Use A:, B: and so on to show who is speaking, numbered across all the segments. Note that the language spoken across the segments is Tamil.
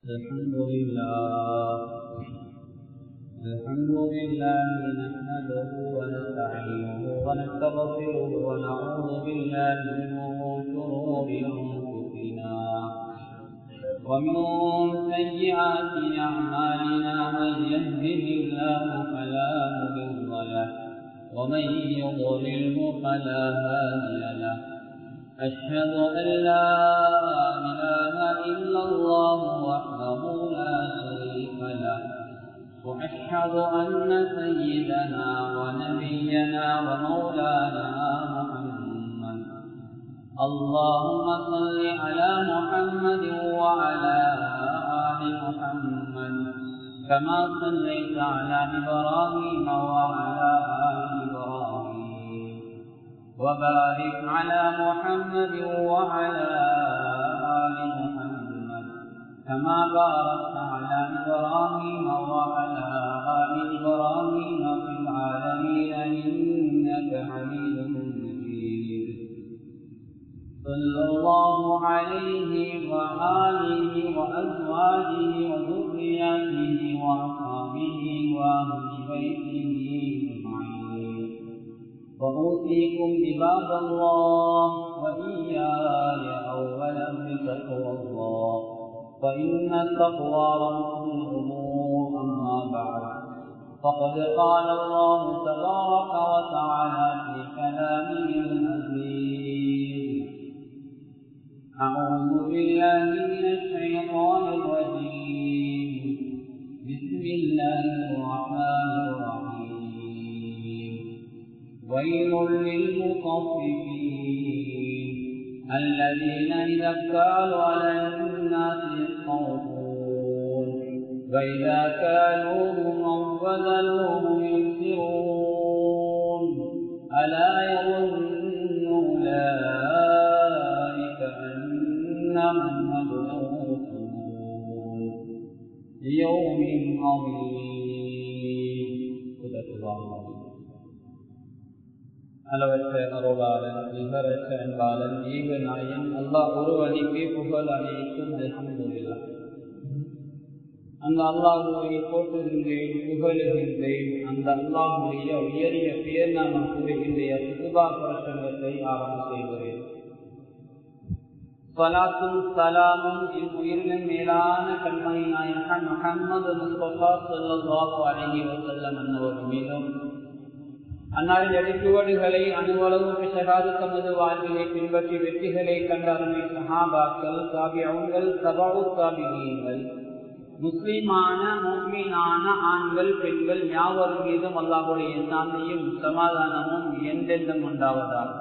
A: الحمد لله نحمده ونستعينه ونستغفره ونعوذ بالله من شرور أنفسنا ومن سيئات أعمالنا من يهده الله فلا مضل له ومن يضلله فلا هادي له أشهد أن لا إله إلا الله وحده لا شريك له وأشهد أن سيدنا ونبينا ومولانا محمد اللهم صل على محمد وعلى آل محمد كما صليت على إبراهيم وعلى آل إبراهيم وبارك على محمد وعلى آل محمد كما باركت على إبراهيم وعلى آل إبراهيم في العالمين إنك حميد مجيد صلى الله عليه وآله وأزواجه وذرياته وأصحابه وأهل بيته أجمعين وأوصيكم عباد الله وإياي أولا بتقوى الله فإن التقوى رأس الأمور أما بعد فقد قال الله تبارك وتعالى في كلامه العزيز أعوذ بالله من الشيطان الرجيم بسم الله الرحمن الرحيم ويل للمطففين الذين إذا اكتالوا على الناس يستوفون وإذا كالوهم أو وزنوهم يخسرون ألا يظن أولئك أنهم مبعوثون ليوم عظيم. صدق الله العظيم. அளவற்ற அருளாளன் நிகரற்ற அன்பாளன் ஏக நாயன் அல்லாஹ் ஒருவனுக்கு புகழ் அனைத்தும் அல்ஹம்துலில்லாஹ். அந்த அல்லாஹ்வை போற்றுகின்றேன், புகழுகின்றேன். அந்த அல்லாஹ்வுடைய உயரிய பெயர் நாம் கூறுகின்ற சுபா பிரசங்கத்தை ஆரம்பம் செய்கிறேன். ஸலாத்தும் ஸலாமும் என் உயிரின் மேலான கண்மணி நாயகன் முஹம்மது முஸ்தபா ஸல்லல்லாஹு அலைஹி வஸல்லம் அன்னவர் மீதும் அன்னாரின் அடிச்சுவடுகளை அணுவளவு பிசகாது தமது வாழ்விலை பின்பற்றி வெற்றிகளை கண்ட அருமை சஹாபாக்கள், தாபிஊன்கள், தபஉ தாபிஈன்கள், முஸ்லிமான முஃமினான ஆண்கள் பெண்கள் யாவர் மீதும் அல்லாஹ்வுடைய சாந்தியும் சமாதானமும் என்றென்றும் உண்டாவதாக.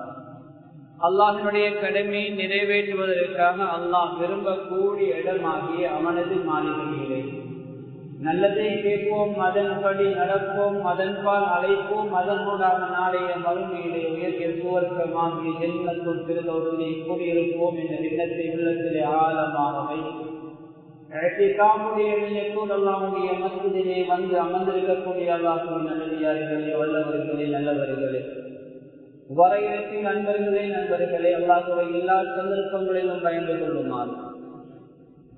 A: அல்லாஹ்வினுடைய கடமையை நிறைவேற்றுவதற்காக அல்லாஹ் விரும்பக்கூடிய இடமாகிய அவனது மாளிகையிலே நல்லதை கேட்போம், அதன்படி நடப்போம், அதன்பால் அழைப்போம், அதனூடாக நாளைய மறுமையிலே உயர்த்திய சுவர்க்கமாகிய ஜன்னத்துல் ஃபிர்தௌஸிலே கூடியிருப்போம் என்ற எண்ணத்தை உள்ளத்திலே ஆழமாக வைத்து அல்லாஹ்வுடைய மஸ்ஜிதிலே வந்து அமர்ந்திருக்கக்கூடிய அல்லாஹ்வின் நல்லடியார்களே, வல்லவர்களே, நல்லவர்களே, வரையறைக்கு நண்பர்களே, அல்லாஹ்வை எல்லா சந்தர்ப்பங்களிலும் பயந்து கொள்ளுமாறு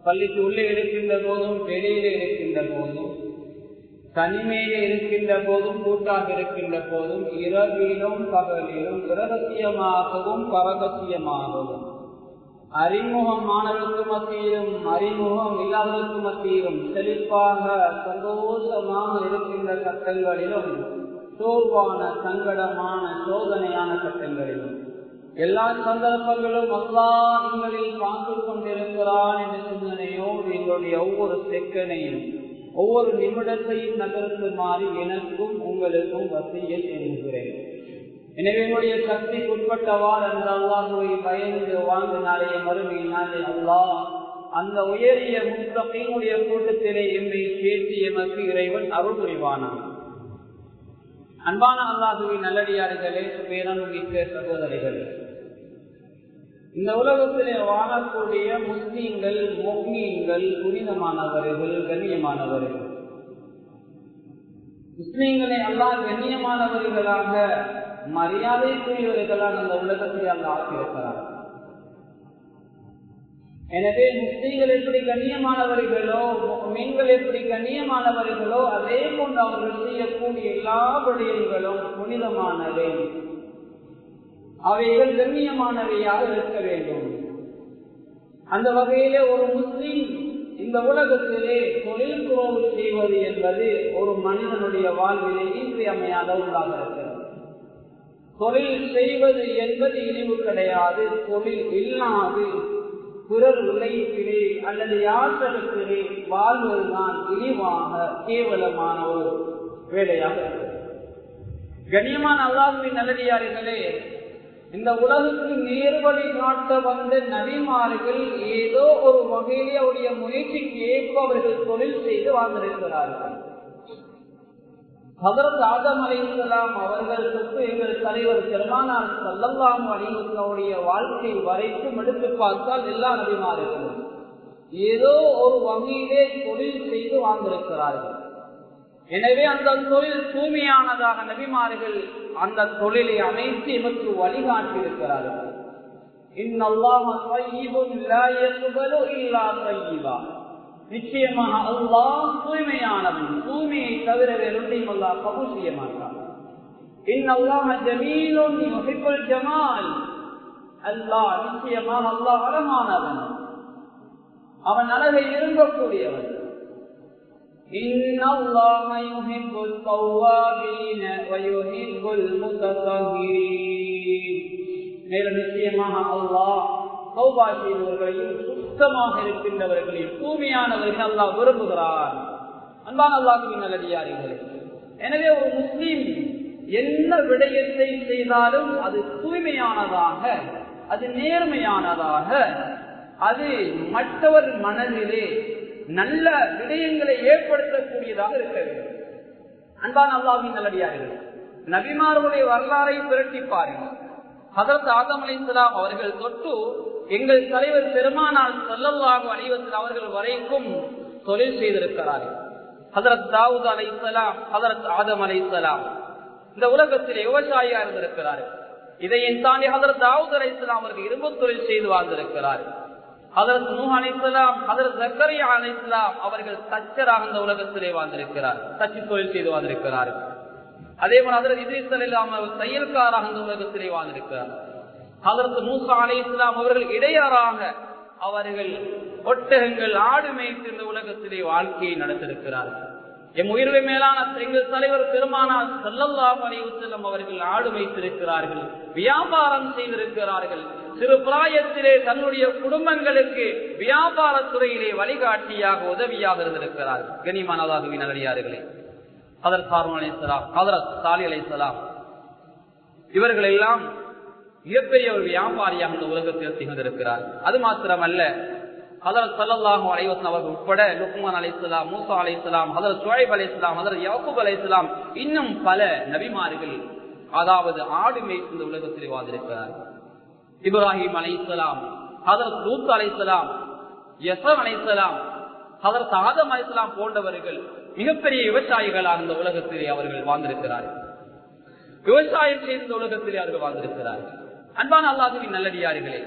A: பள்ளிக்கு உள்ளே இருக்கின்ற போதும் வெளியிலே இருக்கின்ற போதும் தனிமையிலே இருக்கின்ற போதும் கூட்டாக இருக்கின்ற போதும் இரவிலும் பகலிலும் இரகசியமாகவும் பரகசியமாகவும் அறிமுகமானவருக்கு மத்தியிலும் அறிமுகம் இல்லாதவருக்கு மத்தியிலும் செழிப்பாக சந்தோஷமாக இருக்கின்ற கட்டங்களிலும் சோர்வான சங்கடமான சோதனையான கட்டங்களிலும் எல்லா சந்தர்ப்பங்களும் அல்லாஹ் எங்களில் பார்த்து கொண்டிருக்கிறான் என்ற சிந்தனையோடு எங்களுடைய ஒவ்வொரு செகண்டையும் ஒவ்வொரு நிமிடத்தையும் நகர்த்துமாறி எனக்கும் உங்களுக்கும் வசியத் என்கிறேன். எனவே என்னுடைய சக்திக்குட்பட்டவாறு அந்த அல்லாஹ்வை பயந்து வாழ்ந்த நாளைய மறுமையினாலே அல்லாஹ் அந்த உயரிய முத்தகீனுடைய கூட்டத்திலே எம்மை சேர்த்து எமக்கு இறைவன் அருள் புரிவானான். அன்பான அல்லாஹ்வின் நல்லடியார்களே, பேரன்புமிக்க சகோதரிகளே, இந்த உலகத்திலே வாழக்கூடிய முஸ்லீம்கள், முஃமின்கள், புனிதமானவர்கள், கண்ணியமானவர்கள், முஸ்லீம்களை அல்லாஹ் கண்ணியமானவர்களாக மரியாதைக்குரியவர்களாக அந்த உலகத்தை அல்லாஹ் ஆக்கியிருக்கிறார். எனவே முஸ்லிம்கள் எப்படி கண்ணியமானவர்களோ, மீன்கள் எப்படி கண்ணியமானவர்களோ, அதே போன்று அவர்கள் செய்யக்கூடிய எல்லா விடயங்களும் புனிதமானவை, அவைகள் கண்ணியமானவையாக இருக்க வேண்டும். அந்த வகையிலே ஒரு முஸ்லிம் இந்த உலகத்திலே தொழில் துறவு செய்வது என்பது ஒரு மனிதனுடைய வாழ்விலே இன்றியமையாத ஒன்றாக இருக்கிறது. தொழில் செய்வது என்பது இழிவு கிடையாது. தொழில் இல்லாது பிறர் உழைப்பிலே அல்லது யாசகத்திலே வாழ்வதுதான் இழிவாக கேவலமான ஒரு வேலையாக இருக்கிறது. கண்ணியமான அல்லாஹ்வின் நல்லடியார்களே, இந்த உலகுக்கு நேர்வழி காட்ட வந்த நபிமார்கள் ஏதோ ஒரு வகையிலே அவருடைய முயற்சிக்கு ஏற்ப அவர்கள் தொழில் செய்து வாழ்ந்திருக்கிறார்கள். ஹஜ்ரத் ஆதம் அலைஹிஸ்ஸலாம் அவர்களுக்கு எங்கள் தலைவர் பெருமானார் ஸல்லல்லாஹு அலைஹி வஸல்லம் வாழ்க்கை வரைக்கும் எடுத்து பார்த்தால் எல்லா நபிமார்களும் ஏதோ ஒரு வகையிலே தொழில் செய்து வாழ்ந்திருக்கிறார்கள். எனவே அந்த தொழில் தூய்மையானதாக நபிமார்கள் அந்த தொழிலை அமைத்து எமக்கு வழிகாட்டியிருக்கிறார்கள். இன்னல்லாஹ தய்யிபுன் லா யக்பலு இல்லா தய்யிபா. நிச்சயமாக அல்லாஹ் தூய்மையானவன், தூய்மையை தவிர வேறொன்றையும் அல்லாஹ் கபூல் செய்ய மாட்டான். இன்னல்லாஹ ஜமீலுன் யுஹிப்புல் ஜமால். அல்லாஹ் நிச்சயமாக அல்லாஹ் அழகானவன், அவன் அழகை விரும்பக்கூடியவன். இன்னல்லாஹ யுஹிப்புத் தவ்வாபீன வ யுஹிப்புல் முத்தஹஹிரீன். மேலும் நிச்சயமாக அல்லாஹ் தௌபா செய்பவர்களையும் சுத்தமாக இருக்கின்றவர்களையும் தூய்மையானவர்கள் அல்லாஹ் விரும்புகிறார். அன்பான அல்லாஹ்வின் நல்லடியார்களே, எனவே ஒரு முஸ்லிம் என்ன விடயத்தை செய்தாலும் அது தூய்மையானதாக, அது நேர்மையானதாக, அது மற்றவர் மனதிலே நல்ல விடயங்களை ஏற்படுத்தக்கூடியதாக இருக்க வேண்டும். அன்பான அல்லாஹ்வின் நல்லடியார்களே, நபிமார்களுடைய வரலாறை புரட்டி பாருங்கள். ஹஜ்ரத் ஆதம் அலைஹிஸ்ஸலாம் அவர்கள் தொட்டு எங்கள் தலைவர் பெருமானார் ஸல்லல்லாஹு அலைஹி வஸல்லம் அவர்கள் வரைக்கும் தொழில் செய்திருக்கிறார்கள். ஹஜ்ரத் தாவூத் அலைஹிஸ்ஸலாம், ஹஜ்ரத் ஆதம் அலைஹிஸ்ஸலாம் இந்த உலகத்தில் விவசாயியா இருந்திருக்கிறார்கள். இதையும் தாண்டி ஹஜ்ரத் தாவூத் அலைஹிஸ்ஸலாம் அவர்கள் இரும்பு தொழில் செய்து வாழ்ந்திருக்கிறார்கள். ஹஜ்ரத் நூஹ் அலைஹிஸ்ஸலாம், ஹஜ்ரத் ஜக்கரியா அலைஹிஸ்ஸலாம் அவர்கள் தச்சராக இந்த உலகத்திலே வாழ்ந்திருக்கிறார், தச்சு தொழில் செய்து வாழ்ந்திருக்கிறார்கள். அதே போல ஹஜ்ரத் இத்ரீஸ் அலைஹிஸ்ஸலாம் அவர்கள் தையல்காராக இந்த உலகத்திலே வாழ்ந்திருக்கிறார். ஹஜ்ரத் மூசா அலைஹிஸ்ஸலாம் அவர்கள் இடையராக அவர்கள் ஒட்டகங்கள் ஆடு மேய்த்து இந்த உலகத்திலே வாழ்க்கையை நடத்திருக்கிறார்கள். எம் உயிர்வை மேலான எங்கள் தலைவர் பெருமானார் ஸல்லல்லாஹு அலைஹி வஸல்லம் அவர்கள் ஆடு மேய்த்திருக்கிறார்கள், வியாபாரம் செய்திருக்கிறார்கள். சிறு பிராயத்திலே தன்னுடைய குடும்பங்களுக்கு வியாபார துறையிலே வழிகாட்டியாக உதவியாக இருந்திருக்கிறார்கள். கண்ணியமான அல்லாஹ்வின் நல்லடியார்களே, ஹஜ்ரத் ஹாரூன் அலைஹிஸ்ஸலாம், ஹஜ்ரத் சாலிஹ் அலைஹிஸ்ஸலாம் இவர்கள் எல்லாம் மிகப்பெரிய ஒரு வியாபாரியாக இந்த உலகத்தில் திகழ்ந்திருக்கிறார். அது மாத்திரமல்ல, ஹஜ்ரத் ஸல்லல்லாஹு அலைஹி வஸல்லம் அவர்கள் உட்பட லுக்மான் அலைஹிஸ்ஸலாம், மூசா அலைஹிஸ்ஸலாம், ஹஜ்ரத் ஷுஐப் அலைஹிஸ்ஸலாம், ஹஜ்ரத் யாக்கூப் அலைஹிஸ்ஸலாம், இன்னும் பல நபிமார்கள் அதாவது ஆடு மேய்த்து இந்த உலகத்தில் வாழ்ந்திருக்கிறார். இப்ராஹிம் அலைஹிஸ்ஸலாம், ஹஜ்ரத் லூத் அலைஹிஸ்ஸலாம், யஸர் அலைஹிஸ்ஸலாம், ஹஜ்ரத் ஆதம் அலைஹிஸ்ஸலாம் போன்றவர்கள் மிகப்பெரிய விவசாயிகளாக இந்த உலகத்திலே அவர்கள் வாழ்ந்திருக்கிறார்கள். விவசாயம் செய்த உலகத்திலே அவர்கள் வாழ்ந்திருக்கிறார்கள். அன்பான அல்லாஹ்வின் நல்லடியார்களே,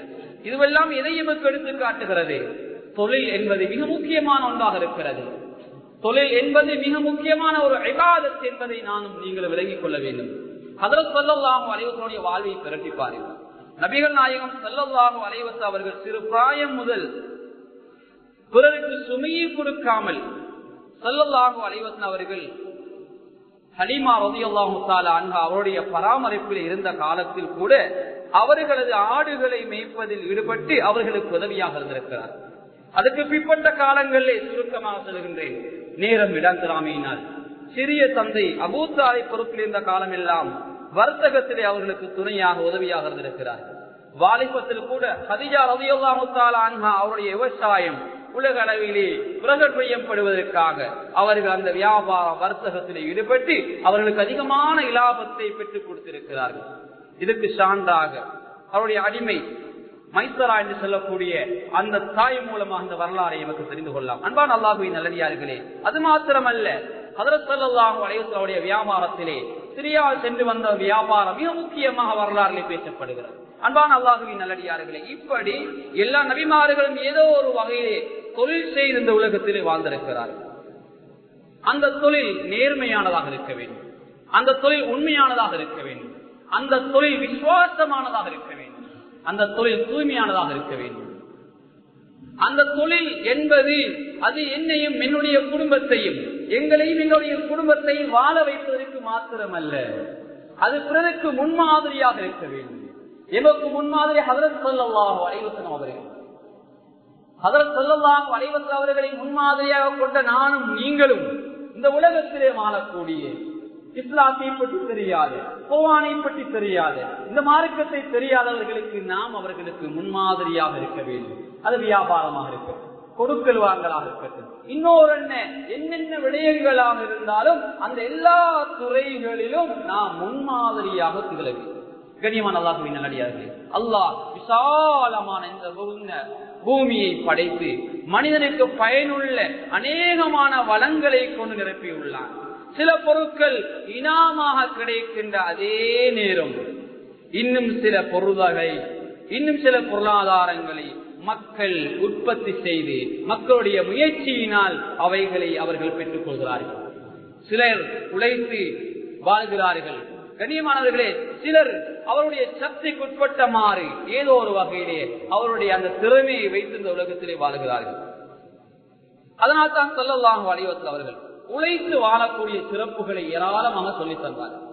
A: இதுவெல்லாம் எதை எமக்கு எடுத்து காட்டுகிறது? தொழில் என்பது மிக முக்கியமான ஒன்றாக இருக்கிறது. தொழில் என்பது மிக முக்கியமான ஒரு இபாதத் என்பதை நானும் நீங்கள் விளங்கிக் கொள்ள வேண்டும். ஹஜ்ரத் ஸல்லல்லாஹு அலைஹி வஸல்லம் வாழ்வை பிரட்டி பாருங்கள். நபிகள் நாயகம் ஸல்லல்லாஹு அலைஹி வஸல்லம் அவர்கள் சிறு பிராயம் முதல் பிறருக்கு சுமையை கொடுக்காமல் ஸல்லல்லாஹு அலைஹி வஸல்லம் அவர்கள் ஹலீமா ரலியல்லாஹு தஆலா அன்ஹா அவருடைய பராமரிப்பில் இருந்த காலத்தில் கூட அவர்களது ஆடுகளை மேய்ப்பதில் ஈடுபட்டு அவர்களுக்கு உதவியாக இருந்திருக்கிறார். அதுக்கு பிற்பட்ட காலங்களிலே சுருக்கமாக சொல்கின்றேன், நேரம் இடந்திராமையினால் சிறிய தந்தை அபூ தாலிப் பொறுப்பில் இருந்த காலம் எல்லாம் வர்த்தகத்திலே அவர்களுக்கு துணையாக உதவியாக இருந்திருக்கிறார். வாலிபத்தில் கூட ஹதீஜா ரலியல்லாஹு தஆலா அன்ஹா அவருடைய விவசாயம் உலக அளவிலே பிரகடனப்படுவதற்காக அவர்கள் அந்த வியாபார வர்த்தகத்திலே ஈடுபட்டு அவர்களுக்கு அதிகமான இலாபத்தை பெற்றுக் கொடுத்திருக்கிறார்கள். இதற்கு சான்றாக அவருடைய அடிமை மைசரா என்று சொல்லக்கூடிய அந்த தாய் மூலமாக அந்த வரலாறை நமக்கு தெரிந்து கொள்ளலாம். அன்பான அல்லாஹ்வின் நல்லடியார்களே, அது மாத்திரமல்ல, ஹஜ்ரத் ஸல்லல்லாஹு அலைஹி வஸல்லம் வியாபாரத்திலே சிரியா சென்று வந்த வியாபாரம் மிக முக்கியமாக வரலாறுல பேசப்படுகிறது. அன்பான அல்லாஹுவின் நல்லடியார்களே, இப்படி எல்லா நபிமார்களும் ஏதோ ஒரு வகையிலே தொழில் செய்து இந்த உலகத்திலே வாழ்ந்திருக்கிறார்கள். அந்த தொழில் நேர்மையானதாக இருக்க வேண்டும், அந்த தொழில் உண்மையானதாக இருக்க வேண்டும், அந்த தொழில் விசுவாசமானதாக இருக்க வேண்டும், அந்த தொழில் தூய்மையானதாக இருக்க வேண்டும். அந்த தொழில் என்பது அது என்னையும் என்னுடைய குடும்பத்தையும் எங்களையும் எங்களுடைய குடும்பத்தையும் வாழ வைப்பதற்கு மாத்திரமல்ல, அது பிறருக்கு முன்மாதிரியாக இருக்க வேண்டும். எமக்கு முன்மாதிரி ஹஜ்ரத் ஸல்லல்லாஹு அலைஹி வஸல்லம் அவர்கள். ஹஜ்ரத் ஸல்லல்லாஹு அலைஹி வஸல்லம் அவர்களை முன்மாதிரியாக கொண்ட நானும் நீங்களும் இந்த உலகத்திலே வாழக்கூடிய இஸ்லாத்தை பற்றி தெரியாது, குர்ஆனை பற்றி தெரியாது, இந்த மார்க்கத்தை தெரியாதவர்களுக்கு நாம் அவர்களுக்கு முன்மாதிரியாக இருக்க வேண்டும். அது வியாபாரமாக இருக்கட்டும், கொடுக்கல் வாங்கலாக இருக்கட்டும், இன்னொரு என்னென்ன விடயங்களாக இருந்தாலும் அந்த எல்லா துறைகளிலும் நாம் முன்மாதிரியாக திகழ வேண்டும். கண்ணியமான அல்லாஹ்வின் நல்லடியார்களே, அல்லாஹ் விசாலமான இந்த பூமியை படைத்து மனிதனுக்கு பயனுள்ள அநேகமான வளங்களை கொண்டு நிரப்பியுள்ளார். சில பொருட்கள் இனாமாக கிடைக்கின்ற அதே நேரம் இன்னும் சில பொருள்களை, இன்னும் சில பொருளாதாரங்களை மக்கள் உற்பத்தி செய்து மக்களுடைய முயற்சியினால் அவைகளை அவர்கள் பெற்றுக் கொள்கிறார்கள். சிலர் உழைத்து வாழ்கிறார்கள். கண்ணியமானவர்களே, சிலர் அவருடைய சக்திக்கு உட்பட்ட மாறி ஏதோ ஒரு வகையிலே அவருடைய அந்த திறமையை வைத்து இந்த உலகத்திலே வாழ்கிறார்கள். அதனால் தான் ஸல்லல்லாஹு அலைஹி வஸல்லம் அவர்கள் உழைத்து வாழக்கூடிய சிறப்புகளை ஏராளமாக சொல்லித் தந்தார்கள்.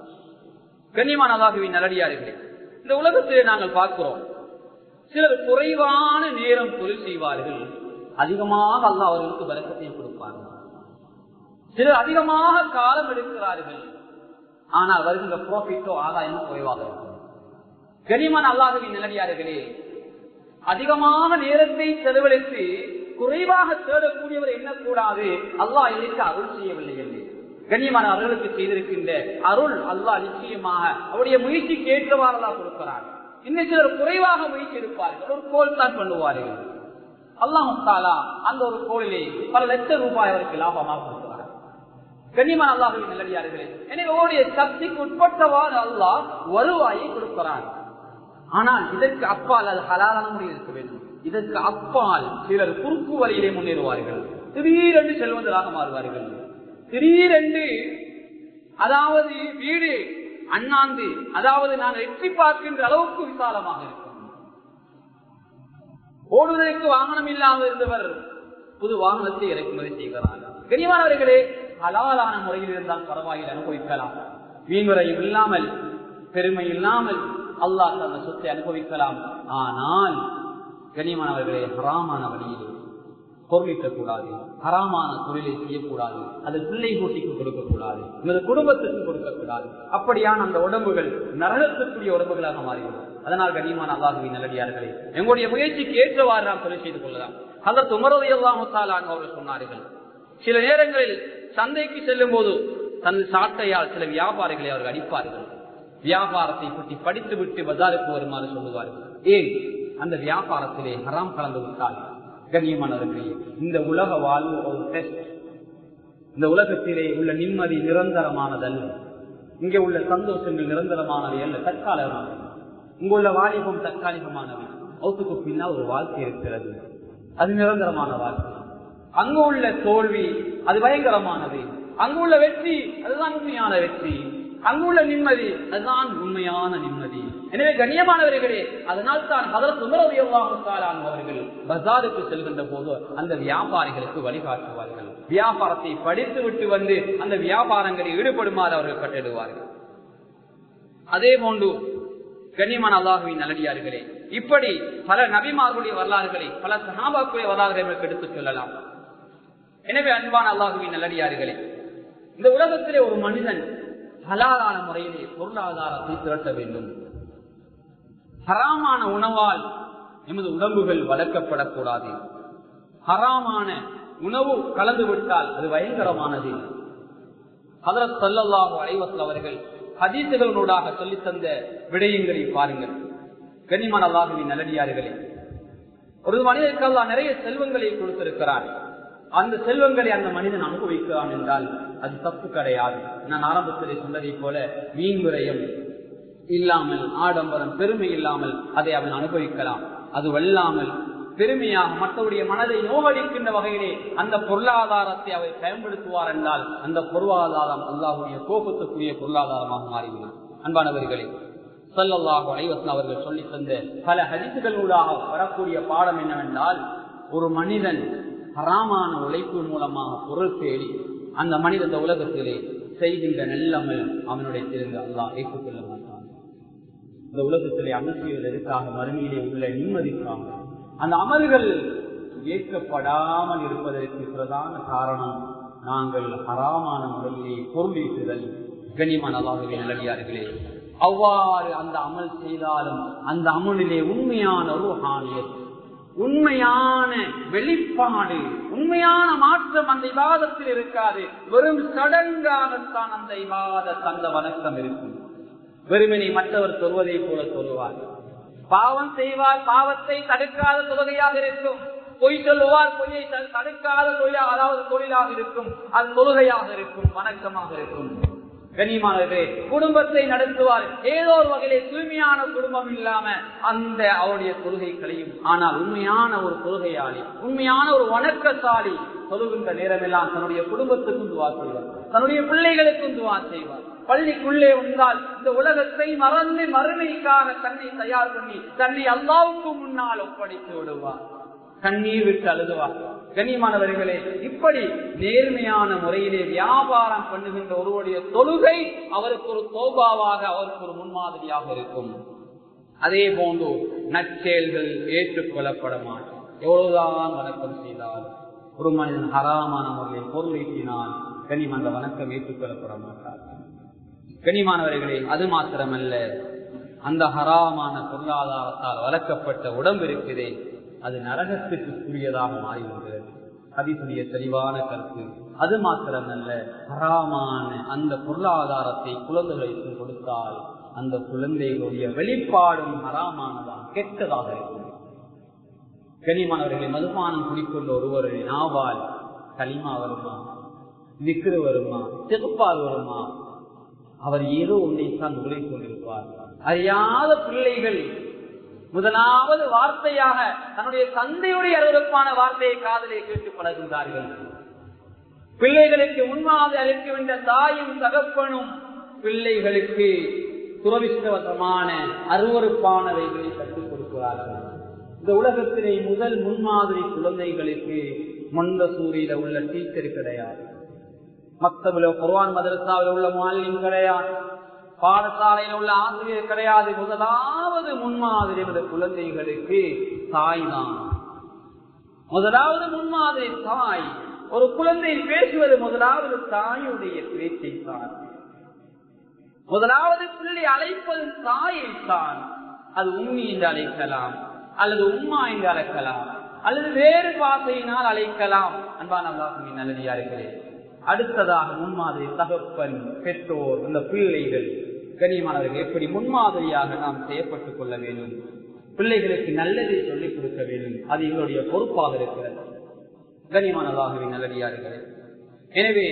A: கண்ணியமான அல்லாஹ்வின் நல்லடியார்களே, இந்த உலகத்திலே நாங்கள் பார்க்கிறோம், சிலர் குறைவான நேரம் தொழில் செய்வார்கள், அதிகமாக அல்லாஹ் அவர்களுக்கு பரக்கத்தை கொடுப்பார்கள். சிலர் அதிகமாக காலம் எடுக்கிறார்கள், ஆனால் வருகின்ற ப்ராஃபிட்டோ ஆதாயமோ குறைவாக இருக்கும். கண்ணியமான அல்லாஹ்வின் நல்லடியார்களே, அதிகமாக நேரத்தை செலவழித்து குறைவாக தேடக்கூடியவர் எண்ணக்கூடாது அல்லாஹ் இதற்கு அருள் செய்யவில்லை என்று. கண்ணியமான அவர்களுக்கு செய்திருக்கின்ற அருள் அல்லாஹ் நிச்சயமாக அவருடைய முயற்சிக்கு ஏற்றவாறு அல்லாஹ் கொடுக்கிறார். இன்னும் சிலர் குறைவாக முயற்சி எடுப்பார்கள், ஒரு கோல் தான் பண்ணுவார்கள். அல்லாஹ் தஆலா அந்த ஒரு கோலிலே பல லட்சம் ரூபாய் அவருக்கு லாபமாக கொடுக்கிறார். கண்ணியமான அல்லாஹ்வின் நல்லடியார்களே, எனவே அவருடைய சக்திக்கு உட்பட்டவாறு அல்லாஹ் வருவாயை கொடுக்கிறார். ஆனால் இதற்கு அப்பால் அது ஹலாலான முறையில் இருக்க வேண்டும். இதற்கு அப்பால் சிலர் குறுக்கு வழியிலே முன்னேறுவார்கள், திடீரென்று செல்வந்தராக மாறுவார்கள். திடீரென்று அதாவது வீடு அண்ணாந்து, அதாவது நான் எட்டி பார்க்கின்ற அளவுக்கு விசாலமாக இருக்கும். ஓடுவதற்கு வாகனம் இல்லாமல் இருந்தவர் புது வாகனத்தை இறக்குமதி செய்கிறார். கண்ணியமானவர்களே, ஹலாலான முறையில் இருந்தால் பரவாயில் அனுபவிக்கலாம். வீண்முறையும் இல்லாமல் பெருமை இல்லாமல் அல்லாஹ் அந்த சொத்தை அனுபவிக்கலாம். ஆனால் கண்ணியமானவர்களே, ஹராமான வழியிலே பொருளீட்டக்கூடாது, ஹராமான தொழிலை செய்யக்கூடாது, அது பிள்ளை கூட்டிக்கு கொடுக்கக்கூடாது, இந்த குடும்பத்துக்கு கொடுக்கக்கூடாது. அப்படியான அந்த உடம்புகள் நரகத்துக்குரிய உடம்புகளாக மாறிவிடும். அதனால் கண்ணியமான அல்லாஹ்வின் நல்லடியார்களே, எங்களுடைய முயற்சிக்கு ஏற்றவாறு நாம் தொழில் செய்து கொள்ளலாம். ஹஜ்ரத் உமர் ரலியல்லாஹு தஆலா அன்ஹு அவர்கள் சொன்னார்கள், சில நேரங்களில் சந்தைக்கு செல்லும் போது தன் சாட்டையால் சில வியாபாரிகளை அவர்கள் அடிப்பார்கள். வியாபாரத்தை பற்றி படித்து விட்டு பஜாருக்கு வருமாறு சொல்லுவார்கள். ஏன்? அந்த வியாபாரத்திலே ஹராம் கலந்து விட்டால் கண்ணியமானவர்களே, இந்த உலக வாழ்வு ஒரு டெஸ்ட். இந்த உலகத்திலே உள்ள நிம்மதி நிரந்தரமானதல்ல, இங்கே உள்ள சந்தோஷங்கள் நிரந்தரமானவை அல்ல, தற்காலிகமானவை. இங்குள்ள வாலிபம் தற்காலிகமானவை, அவத்துக்கு பின்னால் ஒரு வாழ்க்கை இருக்கிறது, அது நிரந்தரமான வாழ்க்கை. அங்கு உள்ள தோல்வி அது பயங்கரமானது, அங்குள்ள வெற்றி அதுதான் உண்மையான வெற்றி, அங்குள்ள நிம்மதி அதுதான் உண்மையான நிம்மதி. எனவே கண்ணியமானவர்களே, அதனால் தான் ஹஜ்ரத் உமர் ரலியல்லாஹு தஆலா அன்ஹு அவர்கள் பஜாருக்கு செல்கின்ற போது அந்த வியாபாரிகளுக்கு வழிகாட்டுவார்கள். வியாபாரத்தை படித்து விட்டு வந்து அந்த வியாபாரங்களில் ஈடுபடுமாறு அவர்கள் கட்டிடுவார்கள். அதே போன்று கண்ணியமான அல்லாஹ்வின் நல்லடியார்களே, இப்படி பல நபிமார்களுடைய வரலாறுகளை, பல சஹாபாக்களுடைய வரலாறுகளை எடுத்துச் சொல்லலாம். எனவே அன்பான அல்லாஹ்வின் நல்லடியார்களே, இந்த உலகத்திலே ஒரு மனிதன் ஹலாலான முறையிலே பொருளாதாரத்தை திரட்ட வேண்டும். ஹராமான உணவால் எமது உடம்புகள் வளர்க்கப்படக்கூடாது. ஹராமான உணவு கலந்து விட்டால் அது பயங்கரமானது. ஹஜ்ரத் ஸல்லல்லாஹு அலைஹி வஸல்லம் அவர்கள் ஹதீஸ்களூடாக சொல்லி தந்த விடயங்களை பாருங்கள். கண்ணியமான அல்லாஹ்வின் நல்லடியார்களே, ஒரு மனிதனுக்கு அல்லாஹ் நிறைய செல்வங்களை கொடுத்திருக்கிறார். அந்த செல்வங்களை அந்த மனிதன் அனுபவிக்கிறான் என்றால் அது தப்பு கிடையாது. நான் ஆரம்பத்திலே சொன்னதை போல மீன்முறையும் இல்லாமல், ஆடம்பரம் பெருமை இல்லாமல் அதை அவன் அனுபவிக்கலாம். அதுவல்லாமல் பெருமையாக மற்றவருடைய மனதை நோவடிக்கின்ற வகையிலே அந்த பொருளாதாரத்தை அவர் பயன்படுத்துவார் என்றால் அந்த பொருளாதாரம் அல்லாஹ்வுடைய கோபத்துக்குரிய பொருளாதாரமாக மாறிவிடும். அன்பானவர்களே, ஸல்லல்லாஹு அலைஹி வஸல்லம் அவர்கள் சொல்லி தந்த பல ஹதீஸ்களூடாக வரக்கூடிய பாடம் என்னவென்றால், ஒரு மனிதன் ஹராமான உழைப்பு மூலமாக பொருள் தேடி அந்த மனிதன் இந்த உலகத்திலே செய்கின்ற நல்லமல் அவனுடைய திறந்து அல்லாஹ் ஏற்றுக்கொள்ள மாட்டான். இந்த உலகத்திலே அமல் செய்வதற்காக மறுமையிலே உள்ள நிம்மதிக்காக அந்த அமல்கள் ஏற்கப்படாமல் இருப்பதற்கு பிரதான காரணம் நாங்கள் ஹராமான முறையிலே பொருள் ஈட்டுதல். கண்ணியமான அல்லாஹ்வின் நல்லடியார்களே, அவ்வாறு அந்த அமல் செய்தாலும் அந்த அமலிலே உண்மையான ரூஹானியத், உண்மையான வெளிப்பாடு, உண்மையான மாற்றம் அந்த இபாதத்தில் இருக்காது. வெறும் சடங்காகத்தான் அந்த இபாதத், அந்த வணக்கம் இருக்கும். வெறுமனை மற்றவர் சொல்வதை போல சொல்லுவார். பாவம் செய்வார், பாவத்தை தடுக்காத தொழுகையாக இருக்கும். பொய் சொல்லுவார், பொய்யை தடுக்காத தொழிலாக, அதாவது தொழிலாக இருக்கும். அது தொழுகையாக இருக்கும், வணக்கமாக இருக்கும். கண்ணியமானவர்களே, குடும்பத்தை நடத்துவார், ஏதோ ஒரு வகையிலே தூய்மையான குடும்பம் இல்லாம அந்த அவருடைய தொழுகை களையும். ஆனால் உண்மையான ஒரு தொழுகையாளி, உண்மையான ஒரு வணக்கசாலி தொழுகின்ற நேரமெல்லாம் தன்னுடைய குடும்பத்துக்கும் துவா செய்வார், தன்னுடைய பிள்ளைகளுக்கும் துவா செய்வார். பள்ளிக்குள்ளே வந்தால் இந்த உலகத்தை மறந்து மறுமைக்காக தன்னை தயார் பண்ணி தன்னை அல்லாஹ்வுக்கு முன்னால் ஒப்படைத்து விடுவார், கண்ணீர் விட்டு அழுதுவார். கண்ணியமானவர்களே, இப்படி நேர்மையான முறையிலே வியாபாரம் பண்ணுகின்ற ஒருவருடைய தொழுகை அவருக்கு ஒரு தௌபாவாக, அவருக்கு ஒரு முன்மாதிரியாக இருக்கும். அதே போன்று நற்செயல்கள் ஏற்றுக்கொள்ளப்பட மாட்டார். எவ்வளவுதான் வணக்கம் செய்தால் ஒரு மனிதன் ஹராமான முறையில் பொருள் ஈட்டினால் கண்ணியமான வணக்கம் ஏற்றுக்கொள்ளப்பட மாட்டார். கண்ணியமானவர்களே, அது மாத்திரமல்ல, அந்த ஹராமான பொருளாதாரத்தால் வளர்க்கப்பட்ட உடம்பு இருக்குதே, அது நரகத்துக்குரியதாக மாறிவிடுகிறது. ஹதீஸுடைய தெளிவான கருத்து. அது மாத்திரமல்ல, ஹராமான அந்த பொருளாதாரத்தை குழந்தைகளுக்கு கொடுத்தால் அந்த குழந்தைகளுடைய வெளிப்பாடும் ஹராமானதாக, கெட்டதாக இருக்கும். கண்ணியமானவர்களை, மதுபானம் குடிக்கொண்ட ஒருவருடைய நாவால் கலிமா வருமா, திக்ரு வருமா, திகுப்பார் வருமா, அவர் ஏதோ ஒன்றைத்தான் உரை கொண்டிருப்பார். அறியாத பிள்ளைகள் முதலாவது வார்த்தையாக தன்னுடைய தந்தையுடைய அருவருப்பான வார்த்தையை காதலை கேட்டு பழகுகிறார்கள். பிள்ளைகளுக்கு முன்மாதிரி அளிக்க வேண்டிய தாயும் தகப்பனும் பிள்ளைகளுக்கு துரதிஷ்டவசமான அருவருப்பானவைகளை கற்றுக் கொடுக்கிறார்கள். இந்த உலகத்திலே முதல் முன்மாதிரி குழந்தைகளுக்கு மொண்டசூரியில உள்ள டீச்சர் கிடையாது, மக்தபில குர்ஆன் மதரசாவில் உள்ள முஅல்லிம் கிடையாது, பாடசாலையில் உள்ள ஆசிரியர் கிடையாது. முதலாவது முன்மாதிரி குழந்தைகளுக்கு தாய் தான். முதலாவது முன்மாதிரி தாய். ஒரு குழந்தை பேசுவது முதலாவது தாயுடைய பேச்சை தான். முதலாவது பிள்ளை அழைப்பது தாயை தான். அது உம்மி என்று அழைக்கலாம், அல்லது உம்மா என்று அழைக்கலாம், அல்லது வேறு வார்த்தையினால் அழைக்கலாம். அன்பான அல்லாஹ்வின் நல்லடியார்களே, அடுத்ததாக முன்மாதிரி தகப்பன், பெற்றோர், இந்த பிள்ளைகள். கண்ணியமானவர்கள், எப்படி முன்மாதிரியாக நாம் செய்யப்பட்டுக் கொள்ள வேண்டும், பிள்ளைகளுக்கு நல்லதை சொல்லிக் கொடுக்க வேண்டும், அது எங்களுடைய பொறுப்பாக இருக்கிறது. கண்ணியமான அல்லாஹ்வின் நல்லடியார்களே, எனவே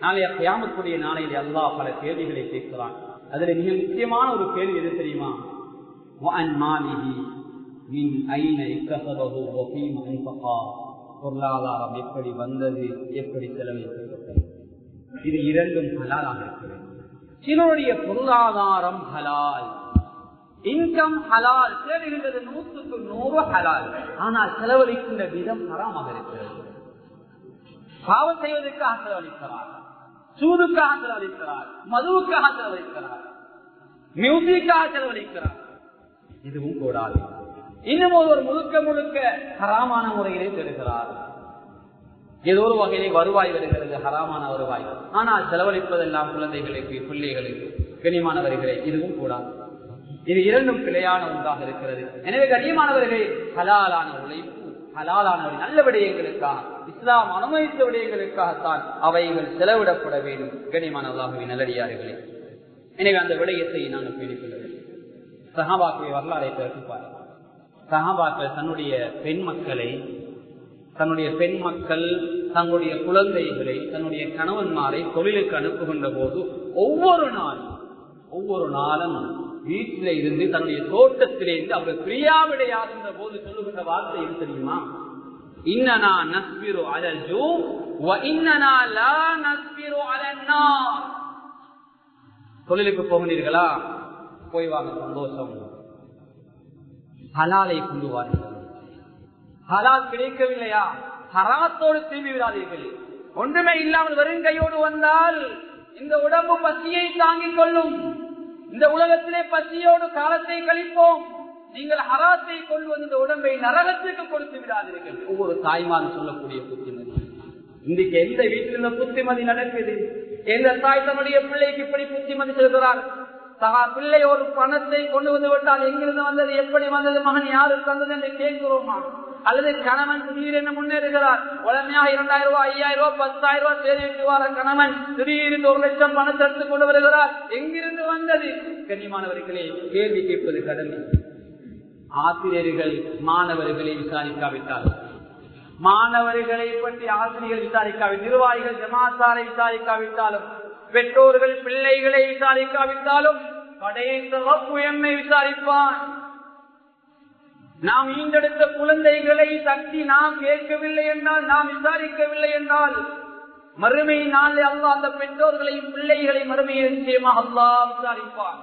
A: நாளைய கியாமத்துடைய நாளையில் அல்லாஹ் பல கேள்விகளை கேட்கிறான். அதுல மிக முக்கியமான ஒரு கேள்வி எது தெரியுமா? பொருளாதாரம் எப்படி வந்தது, எப்படி செலவழிக்கப்பட்டது? இது இரண்டும் ஹலாலாக இருக்கிறது. சிலருடைய பொருளாதாரம் ஹலால், இன்கம் ஹலால், தேடுகின்றது 100க்கு 100 ஹலால், ஆனால் செலவழிக்கின்ற விதம் ஹராமாக இருக்கிறது. பாவம் செய்வதற்காக செலவழிக்கிறார், சூதுக்காக செலவழிக்கிறார், மதுவுக்காக செலவழிக்கிறார், மியூசிக்காக செலவழிக்கிறார். இதுவும் கூடாது. இன்னும் ஒரு முழுக்க முழுக்க ஹராமான முறையிலே பெறுகிறார். ஏதோ ஒரு வகையிலே வருவாய் வருகிறது, ஹராமான வருவாய், ஆனால் செலவழிப்பதெல்லாம் குழந்தைகளுக்கு, பிள்ளைகளுக்கு. கண்ணியமானவர்களே, இதுவும் கூடாது. இது இரண்டும் பிழையான ஒன்றாக இருக்கிறது. எனவே கண்ணியமானவர்களே, ஹலாலான உழைப்பு, ஹலாலான நல்ல விடயங்களுக்காக, இஸ்லாம் அனுமதித்த விடயங்களுக்காகத்தான் அவைகள் செலவிடப்பட வேண்டும். கண்ணியமான அல்லாஹ்வின் நல்லடியார்களே, எனவே அந்த விடயத்தை நான் பேணிக்கொள்ள வேண்டும். சஹாபாக்களை வரலாறை பேசுவார். சஹாபாக்கள் தன்னுடைய பெண் மக்களை, தன்னுடைய பெண் மக்கள், தங்களுடைய குழந்தைகளை, தன்னுடைய கணவன்மாரை தொழிலுக்கு அனுப்புகின்ற போது ஒவ்வொரு நாளும் வீட்டில இருந்து தன்னுடைய தோட்டத்திலிருந்து அவர் பிரியாவிடையாகின்ற போது சொல்லுகின்ற வார்த்தை எது தெரியுமா? இன்னனா நஸ்பிரு அலல் ஜூ வ இன்னனா லா நஸ்பிரு அலன் நார். தொழிலுக்கு போகிறீர்களா? போய் வாங்க, சந்தோஷம். ஹலாலை கொண்டு வாருங்கள். ஹலால் கிடைக்கவில்லையா? ஹராத்தோடு திரும்பி விடாதீர்கள். ஒன்றுமே இல்லாமல் வெறும் கையோடு வந்தால் இந்த உடம்பு பசியை தாங்கிக் கொள்ளும். இந்த உலகத்திலே பசியோடு காலத்தை கழிப்போம். நீங்கள் ஹராத்தை கொண்டு வந்து இந்த உடம்பை நரகத்துக்கு கொடுத்து விடாதீர்கள். ஒவ்வொரு தாய்மாரும் சொல்லக்கூடிய புத்திமதி. இன்றைக்கு எந்த வீட்டில் இந்த புத்திமதி நடக்குது? எந்த தாய் தன்னுடைய பிள்ளைக்கு இப்படி புத்திமதி சொல்கிறார்? பிள்ளை ஒரு பணத்தை கொண்டு வந்து விட்டால் எங்கிருந்து வந்தது, எப்படி வந்தது, மகன் யாரு தந்தது என்று கேட்கிறோமா? அல்லது கணவன் திடீரென முன்னேறுகிறார், உடமையாக 2000 ரூபாய், 5000 ரூபாய், 10,000 ரூபாய் சேமித்து வர கணவன் திடீரென்று 1 லட்சம் பணத்தை எடுத்துக் கொண்டு வருகிறார், எங்கிருந்து வந்தது? கண்ணியமானவர்களே, கேள்வி கேட்பது கடமை. ஆசிரியர்கள் மாணவர்களை விசாரிக்காவிட்டால், மாணவர்களை பற்றி ஆசிரியர்கள் விசாரிக்காவிட்டால், நிர்வாகிகள் ஜமாத்தாரை விசாரிக்காவிட்டாலும், பெற்றோர்கள் பிள்ளைகளை விசாரிக்காவிட்டாலும் படைத்த ரப்பு எம்மை விசாரிப்பான். நாம் ஈண்டெடுத்த குழந்தைகளை தட்டி நாம் கேட்கவில்லை என்றால், நாம் விசாரிக்கவில்லை என்றால், மறுமை நாளை அல்லாஹ் அந்த பெற்றோர்களையும் பிள்ளைகளையும் மறுமையை நிச்சயமாக அல்லாஹ் விசாரிப்பான்.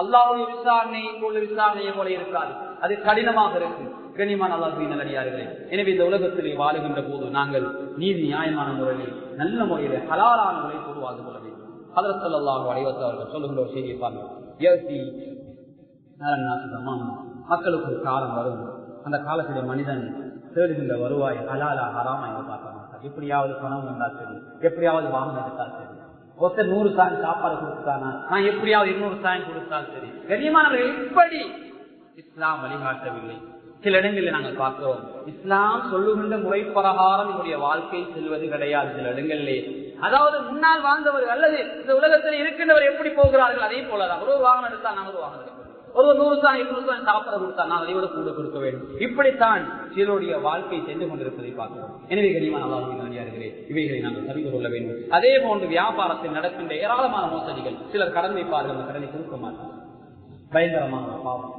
A: அல்லாஹ்வுடைய விசாரணை போல விசாரணையை போல இருக்காது, அது கடினமாக இருக்கு. கண்ணியமான அல்லாஹ்வின் நல்லடியார்களே, எனவே இந்த உலகத்திலே வாழுகின்ற போது நாங்கள் நீதி நியாயமான முறையில் நல்ல முறையில் ஹலாலான முறை உருவாக கொள்ள வேண்டும். ஹதரத் ஸல்லல்லாஹு அலைஹி வஸல்லம் அவர்கள் சொல்லுகின்ற ஒரு செய்தியை பாருங்கள். மக்களுக்கு ஒரு காலம் வரும், அந்த காலத்திலே மனிதன் தேடுகின்ற வருவாய் ஹலாலா ஹராமா பார்க்க மாட்டார். எப்படியாவது பணம் வந்தால் சரி, எப்படியாவது வாகனம் எடுத்தால் சரி, ஒருத்தர் 100 சாயம் சாப்பாடு கொடுத்தானா, நான் எப்படியாவது 200 சாயம் கொடுத்தால் சரி. கண்ணியமானவர்கள், இப்படி இஸ்லாம் வழிகாட்டவில்லை. சில இடங்களில் நாங்கள் பார்க்கிறோம், இஸ்லாம் சொல்லுகின்ற முறை பிரகாரம் என்னுடைய வாழ்க்கை செல்வது கிடையாது. சில இடங்களிலே அதாவது முன்னால் வாழ்ந்தவர் அல்லது இந்த உலகத்தில் இருக்கின்றவர் எப்படி போகிறார்கள் அதே போலதான். ஒரு வாகனம் எடுத்தால் நான் ஒரு வாகனம் எடுக்கிறேன், ஒரு 100 சாயம் 200 சாயம் சாப்பாடு கொடுத்தால் நான் அதை விட கூட கொடுக்க வேண்டும். இப்படித்தான் சிலருடைய வாழ்க்கை சென்று கொண்டிருப்பதை பார்க்கிறோம். எனவே கண்ணியமான அல்லாஹ்வின் நல்லடியார்களே, இவைகளை நாங்கள் தெரிந்து கொள்ள வேண்டும். அதே போன்று வியாபாரத்தில் நடக்கின்ற ஏராளமான மோசடிகள், சிலர் கடன் வைப்பார்கள், அந்த கடனை கொடுக்க மாட்டார்கள். பயங்கரமான பாவம்.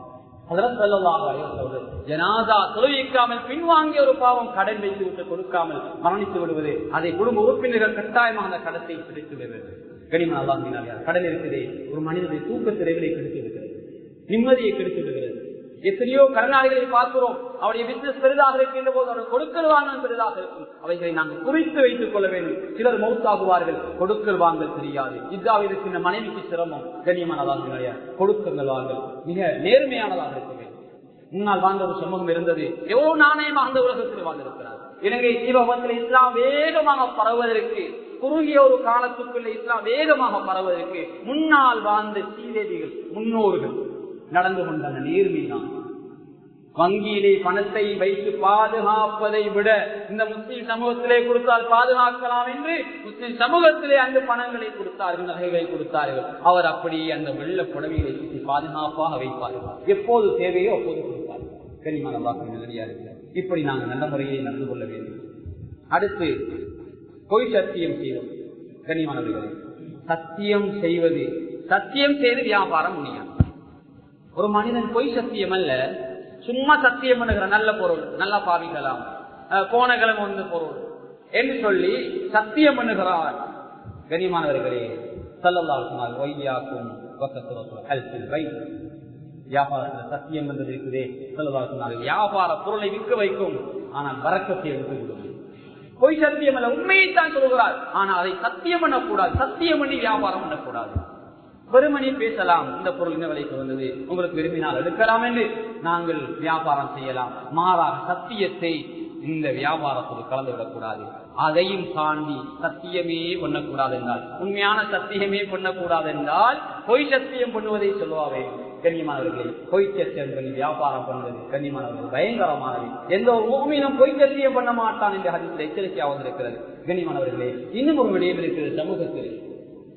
A: ஹஜ்ரத் ஸல்லல்லாஹு அலைஹி வஸல்லம் ஜனாஸா தொழுவிக்காமல் பின்வாங்கிய ஒரு பாவம், கடன் வைத்து விட்டு கொடுக்காமல் மரணித்து விடுவது. அதை குடும்ப உறுப்பினர்கள் கட்டாயமாக அந்த கடத்தை பிடித்து விடுவது. கனிமன் அல்லாஹ் கடன் இருக்கிறதே ஒரு மனிதனுடைய தூக்க திரைகளை கெடுத்து விடுகிறது, நிம்மதியை கெடுத்து விடுகிறது. எத்தனையோ கடனாளிகளை பார்க்கிறோம், அவருடைய பிசினஸ் பெரிதாக இருக்கின்ற போது அவர்கள் கொடுக்கல் வாங்கல் பெரிதாக இருக்கும். அவைகளை நாங்கள் குறித்து வைத்துக் கொள்ள வேண்டும். சிலர் மௌத்தாகுவார்கள், கொடுக்கல் வாங்கல் தெரியாது. இதாவில் இருக்கின்ற மனைவிக்கு சிரமம். கண்ணியமானதாக கொடுக்கல் வாங்கல் மிக நேர்மையானதாக இருக்க வேண்டும். முன்னால் வாழ்ந்த ஒரு சமூகம் இருந்தது, எவ்வளவு நாணயமாக அந்த உலகத்தில் வாழ்ந்திருக்கிறார். இலங்கை தீபகத்தில் இஸ்லாம் வேகமாக பரவுவதற்கு, குறுகிய ஒரு காலத்துக்குள்ள இஸ்லாம் வேகமாக பரவுவதற்கு முன்னால் வாழ்ந்த சீதேவிகள் முன்னோர்கள் நடந்து கொண்ட நேர்மைதான். வங்கியிலே பணத்தை வைத்து பாதுகாப்பதை விட இந்த முஸ்லிம் சமூகத்திலே கொடுத்தால் பாதுகாக்கலாம் என்று முஸ்லிம் சமூகத்திலே அந்த பணங்களை கொடுத்தார்கள், நகைகளை கொடுத்தார்கள். அவர் அப்படியே அந்த வெள்ள புடவைகளை சுற்றி பாதுகாப்பாக வைப்பார்கள். எப்போது தேவையோ அப்போது கொடுப்பார்கள். கனிமான வாக்கு நல்லடியா இருக்கிறார். இப்படி நாங்கள் நல்ல முறையை நடந்து கொள்ள வேண்டும். அடுத்து பொய் சத்தியம் செய்வது. கனிமானவர்களே, சத்தியம் செய்வது, சத்தியம் செய்து வியாபாரம் முடியாது. ஒரு மனிதன் பொய் சத்தியம் அல்ல, சும்மா சத்தியம் பண்ணுகிற நல்ல பொருள் நல்லா பாவிக்கலாம், போன கிழமை வந்து பொருள் என்று சொல்லி சத்தியம் பண்ணுகிறார். கனிமானவர்களே, ஸல்லல்லாஹு அலைஹி வஸல்லம் வியாபாரத்தில் சத்தியம் என்றது இருக்குதே, ஸல்லல்லாஹு வியாபார பொருளை விற்க வைக்கும், ஆனால் வரக்கத்தை எடுத்து விடும். பொய் சத்தியம் அல்ல, உண்மையைத்தான் சொல்கிறார், ஆனால் அதை சத்தியம் பண்ணக்கூடாது. சத்தியம் பண்ணி வியாபாரம் பண்ணக்கூடாது. வெறுமனே பேசலாம், இந்த பொருள் என்ன விலைக்கு வந்தது, உங்களுக்கு விரும்பினால் எடுக்கலாம் என்று நாங்கள் வியாபாரம் செய்யலாம். மாறாக சத்தியத்தை இந்த வியாபாரத்தில் கலந்துவிடக்கூடாது. அதையும் தாண்டி சத்தியமே பண்ணக்கூடாது என்றால், உண்மையான சத்தியமே பண்ணக்கூடாது என்றால் பொய் சத்தியம் பண்ணுவதை சொல்லுவாவே. கண்ணியமானவர்களே, பொய் சத்தியம் பண்ணி வியாபாரம் பண்ணுவது கண்ணியமானவர்கள் பயங்கரமானது. எந்த ஒரு முஃமினும் பொய் சத்தியம் பண்ண மாட்டான் என்ற ஹதீஸில் எச்சரிக்கையாக வந்திருக்கிறது. கண்ணியமானவர்களே, இன்னும் ஒரு விடயம் இருக்கிறது. சமூகத்தில்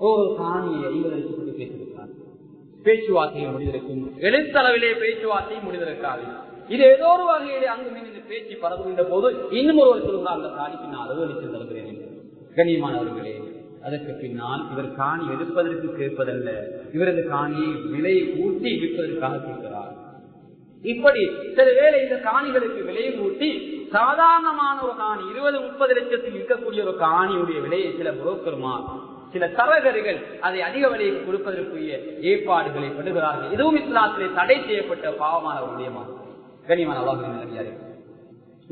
A: ஒரு காணியை 50 லட்சத்துக்கு பேசியிருக்கார். பேச்சுவார்த்தையை முடிந்திருக்கும், எழுத்தளவிலே பேச்சுவார்த்தையை முடிந்திருக்காது. இது ஏதோ ஒரு வகையிலே அங்கு மீது பேச்சு பரவுகின்ற போது இன்னும் ஒருவர் சொல்கிறார், அந்த காணிக்கு நான் 60 லட்சம் தருகிறேன். கண்ணியமானவர்களே, அதற்கு பின்னால் இவர் காணி எடுப்பதற்கு கேட்பதல்ல, இவரது காணியை விலையை கூட்டி விற்பதற்காக கேட்கிறார். இப்படி சில வேளை இந்த காணிகளுக்கு விலையை கூட்டி சாதாரணமான ஒரு காணி 20-30 லட்சத்தில் இருக்கக்கூடிய ஒரு காணியுடைய விலையை சில புரோக்கர்மார், சில தரகர்கள் அதை அதிக விலைக்கு கொடுப்பதற்குரிய ஏற்பாடுகளை படுகிறார்கள். இதுவும் இஸ்லாத்திலே தடை செய்யப்பட்ட பாவமான ஒரு விடயமாகும். கனிமான அல்லாஹ்,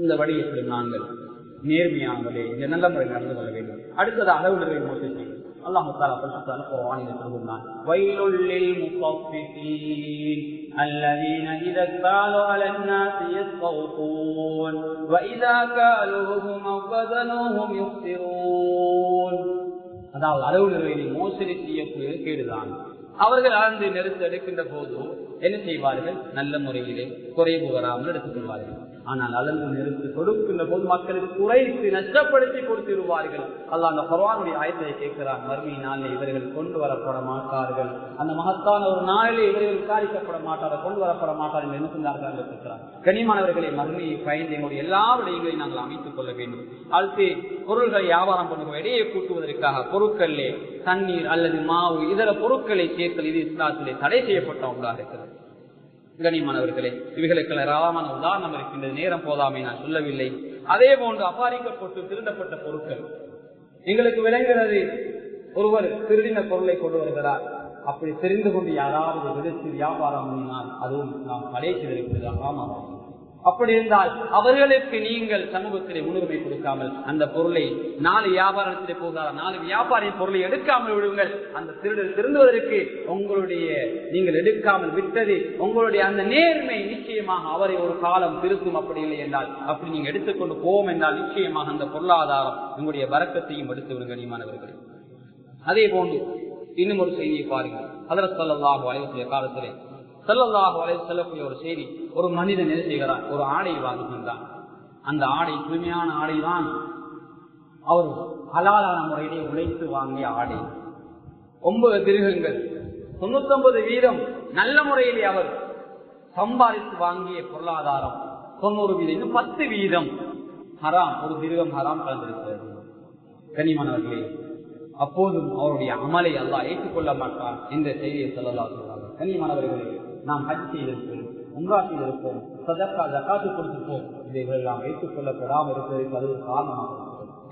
A: இந்த வழியில் நாங்கள் நேர்மையானவர்களே இந்த நல்ல முறை நடந்து கொள்ள வேண்டும். அடுத்தது அளவுகளை மோசிச்சு அல்லாஹ் தஆலா குர்ஆனில் சொல்கிறான், வயலுல் லில் முத்தஃபிஃபீன் அல்லதீன இதா காலு அலன் நாஸி யஸ்தௌஃபூன் வ இதா காலுஹும் அவ் வஸனுஹும் யுக்ஸிரூன். அதாவது அளவுகளை மோசடி செய்யக்கூடிய கேடுதான். அவர்கள் அளந்து நெருத்து எடுக்கின்ற போது என்ன செய்வார்கள்? நல்ல முறையிலே குறைவு வராமல் எடுத்துக் கொள்வார்கள். ஆனால் அளந்து நிறுத்து கொடுக்கின்ற போது மக்களுக்கு குறைத்து நஷ்டப்படுத்தி கொடுத்திருவார்கள். அல்லாஹ் அந்த குர்ஆனுடைய ஆயத்தை கேட்கிறான், மறுமை நாளில் இவர்கள் கொண்டு வரப்பட மாட்டார்கள், அந்த மகத்தான ஒரு நாளிலே இவர்கள் விசாரிக்கப்பட மாட்டார்கள், கொண்டு வரப்பட மாட்டார்கள் என்ன சொன்னார்கள் இருக்கிறார். கனிமானவர்களை மறுமையை பயந்து எங்களுடைய எல்லா விடயங்களையும் நாங்கள் அமைத்துக் கொள்ள வேண்டும். அடுத்து பொருள்களை வியாபாரம் பண்ணுவோம், இடையே கூட்டுவதற்காக பொருட்களிலே தண்ணீர் அல்லது மாவு இதர பொருட்களை சேர்த்தல் இது இஸ்லாத்திலே தடை செய்யப்பட்ட ஒன்றாக இருக்கிறது. கனிமானவர்களே, இவைகளுக்கு ஏராளமான உதாரணம் இருக்கின்றது. நேரம் போதாமை நான் சொல்லவில்லை. அதே போன்று அபாரிக்கப்பட்டு திருடப்பட்ட பொருட்கள் எங்களுக்கு விளங்குகிறது. ஒருவர் திருடின பொருளை கொண்டு வருகிறார். அப்படி தெரிந்து கொண்டு யாராவது விதத்தில் வியாபாரம் பண்ணினால் அதுவும் நாம் தடை செய்திருக்கிறது. ஆமாம், அப்படி இருந்தால் அவர்களுக்கு நீங்கள் சமூகத்திலே முன்னுரிமை கொடுக்காமல் அந்த பொருளை 4 வியாபாரத்திலே போகிறார், 4 வியாபாரி பொருளை எடுக்காமல் விடுங்கள். அந்த திருடல் திருந்துவதற்கு உங்களுடைய நீங்கள் எடுக்காமல் விட்டது உங்களுடைய அந்த நேர்மை நிச்சயமாக அவரை ஒரு காலம் திருத்தும். அப்படி இல்லை என்றால் அப்படி நீங்க எடுத்துக்கொண்டு போவோம் என்றால் நிச்சயமாக அந்த பொருளாதாரம் உங்களுடைய வரக்கத்தையும் எடுத்து விடுங்க கனிமானவர்களே. அதே போன்று இன்னும் ஒரு செய்தியை பாருங்கள். ஹஜ்ரத் ஸல்லல்லாஹு அலைஹி வஸல்லம் காலத்திலே ஸல்லல்லாஹு அலைஹி வஸல்லம் ஒரு செய்தி, ஒரு மனிதன் என்ன செய்கிறார்? ஒரு ஆடை வாங்குகின்றான். அந்த ஆடை தூய்மையான ஆடைதான், அவர் ஹலாலான முறையிலே உழைத்து வாங்கிய ஆடை. 9 திருகங்கள் 99% நல்ல முறையிலே அவர் சம்பாதித்து வாங்கிய பொருளாதாரம் 90%, இன்னும் 10% ஹராம், ஒரு திருகம் ஹராம் கலந்திருக்கிறது. கனிமானவர்களே, அப்போதும் அவருடைய அமலை அல்லாஹ் ஏற்றுக்கொள்ள மாட்டான் என்ற செய்தியை ஸல்லல்லாஹு அலைஹி வஸல்லம். கனிமானவர்களே, நாம் ஹஜ் செய்திருப்போம், உம்ரா செய்திருப்போம், சதக்கா ஜகாத்து கொடுத்திருப்போம், இதைகள் நாம் ஏற்றுக்கொள்ளப்படாமல் இருப்பதற்கு அது ஒரு காரணமாக.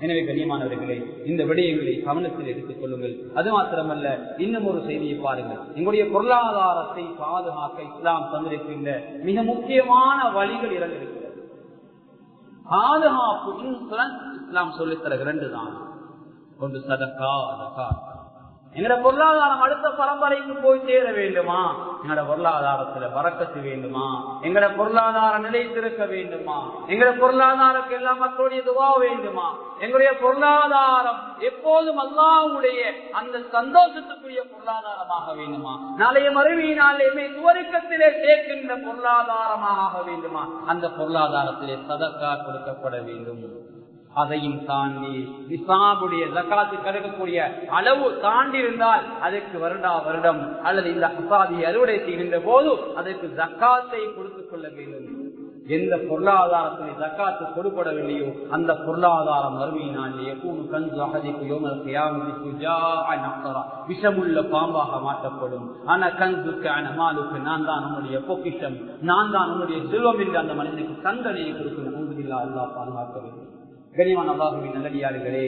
A: எனவே கண்ணியமானவர்களே, இந்த விடயங்களை கவனத்தில் எடுத்துக் கொள்ளுங்கள். அது மாத்திரமல்ல, இன்னும் ஒரு செய்தியை பாருங்கள். எங்களுடைய பொருளாதாரத்தை பாதுகாக்க இஸ்லாம் தந்திருக்கின்ற மிக முக்கியமான வழிகள் 2 இருக்கிறது. பாதுகாப்பு இன்சூரன்ஸ் இஸ்லாம் சொல்லித்தர 2 தான். ஒன்று சதக்கா ஜகாத். எங்கட பொருளாதாரம் அடுத்த பரம்பரைக்கு போய் சேர வேண்டுமா? எங்கட பொருளாதாரத்துல பரக்கத்து வேண்டுமா? எங்கட பொருளாதாரம் நிலைத்திருக்க வேண்டுமா? எங்கட பொருளாதாரத்துக்கு எல்லாம் மக்களுடைய துவா வேண்டுமா? எங்களுடைய பொருளாதாரம் எப்போதும் அல்லாஹ்வுடைய அந்த சந்தோஷத்துக்குரிய பொருளாதாரமாக வேண்டுமா? நாளைய மறுமையினாலே சுவர்க்கத்திலே சேர்க்கின்ற பொருளாதாரமாக வேண்டுமா? அந்த பொருளாதாரத்திலே சதக்கா கொடுக்கப்பட வேண்டும். அதையும் தாண்டி நிசாபுடைய ஜகாத்து கிடைக்கக்கூடிய அளவு தாண்டி இருந்தால் அதற்கு வருடம் அல்லது இந்த ஹசாதி அறுவடை செய்கின்ற போது அதற்கு ஜக்காத்தை கொடுத்துக் கொள்ள வேண்டும். எந்த பொருளாதாரத்தில் ஜக்காத்து கொடுப்படவில்லையோ அந்த பொருளாதாரம் மறுமையினாலே விஷமுள்ள பாம்பாக மாற்றப்படும். ஆனா கன்சுக்கு அனமாலுக்கு நான் தான் உன்னுடைய பொக்கிஷம், நான் தான் உன்னுடைய செல்வம் என்று அந்த மனிதனுக்கு தண்டனையை கொடுக்கும். அல்லாஹ் பாதுகாக்க வேண்டும். கனிவான் அல்லாஹுவின் நல்லடியார்களே,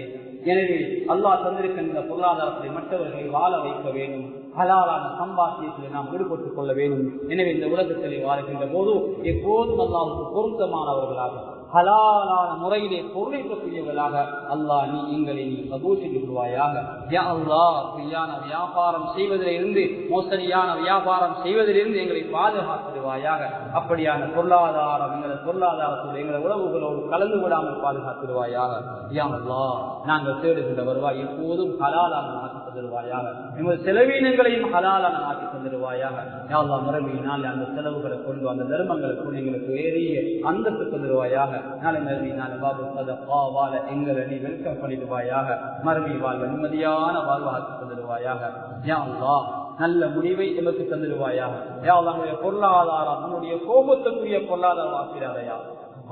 A: எனவே அல்லாஹ் தந்திருக்கின்ற பொருளாதாரத்தை மற்றவர்களை வாழ வைக்க வேண்டும். ஹலாலான சம்பாத்தியத்தில் நாம் ஈடுபட்டுக் கொள்ள வேண்டும். எனவே இந்த உலகத்திலே வாழ்கின்ற போது எப்போதும் அல்லாஹ்வுக்கு பொருத்தமானவர்களாக ஹலாலான முறையிலே பொருளைக்கக்கூடியவர்களாக அல்லாஹ் நீ எங்களை கபூல் செய்து கொள்வாயாக. யா அல்லாஹ், பொய்யான வியாபாரம் செய்வதிலிருந்து மோசடியான வியாபாரம் செய்வதிலிருந்து எங்களை பாதுகாத்திடுவாயாக. அப்படியான பொருளாதாரம் எங்களது பொருளாதாரத்தோடு எங்களது உறவுகளோடு கலந்து விடாமல் பாதுகாத்திடுவாயாக. யா அல்லாஹ், நாங்கள் தேடுகின்ற வருவாய் எப்போதும் ஹலாலான ஆக்கி தந்துடுவாயாக. எங்கள் செலவீனங்களையும் ஹலாலான ஆக்கி தந்துடுவாயாக. யா அல்லாஹ், மறுமையினால் அந்த செலவுகளை கொண்டு அந்த தர்மங்களை கொண்டு எங்களுக்கு ஏறிய அந்தஸ்து தந்துடுவாயாக. நாளை மறுமையினால் பாபு சதகா வாழ எங்களை நீ வெல்கம் பண்ணிடுவாயாக. மறுமை வாழ்வ நிம்மதியான வாழ்வாக்கி தந்துடுவாயாக. யா அல்லாஹ், நல்ல முடிவை எமக்கு தந்துடுவாயாக. யா அல்லாஹ், நம்முடைய பொருளாதாரம் நம்முடைய கோபத்துக்குரிய பொருளாதாரம் ஆக்கிறாரையா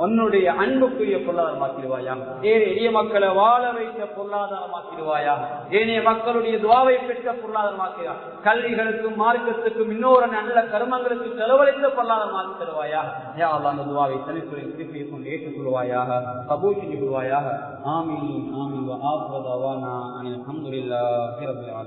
A: உன்னுடைய அன்புக்குரிய பொருளாதாரமாக்கிடுவாயாக. எளிய மக்களை வாழ வைத்த பொருளாதாரமாக்கிடுவாயாக. ஏனைய மக்களுடைய துவாவை பெற்ற பொருளாதாரமாக்கிறார். கல்விகளுக்கும் மார்க்கத்துக்கும் இன்னொரு நல்ல கர்மங்களுக்கு செலவழித்த பொருளாதாரமாக்கி தருவாயாக. யா அல்லாஹ் அந்த துவாவை தனித்துறை திருப்பியை கொண்டு ஏற்றுக்கொள்வாயாக, கபூல் செய்து கொள்வாயாக. ஆமீன் ஆமீன். வ ஆஃபிரு தஅவானா அனில் ஹம்துலில்லாஹி ரப்பில் ஆலமீன்.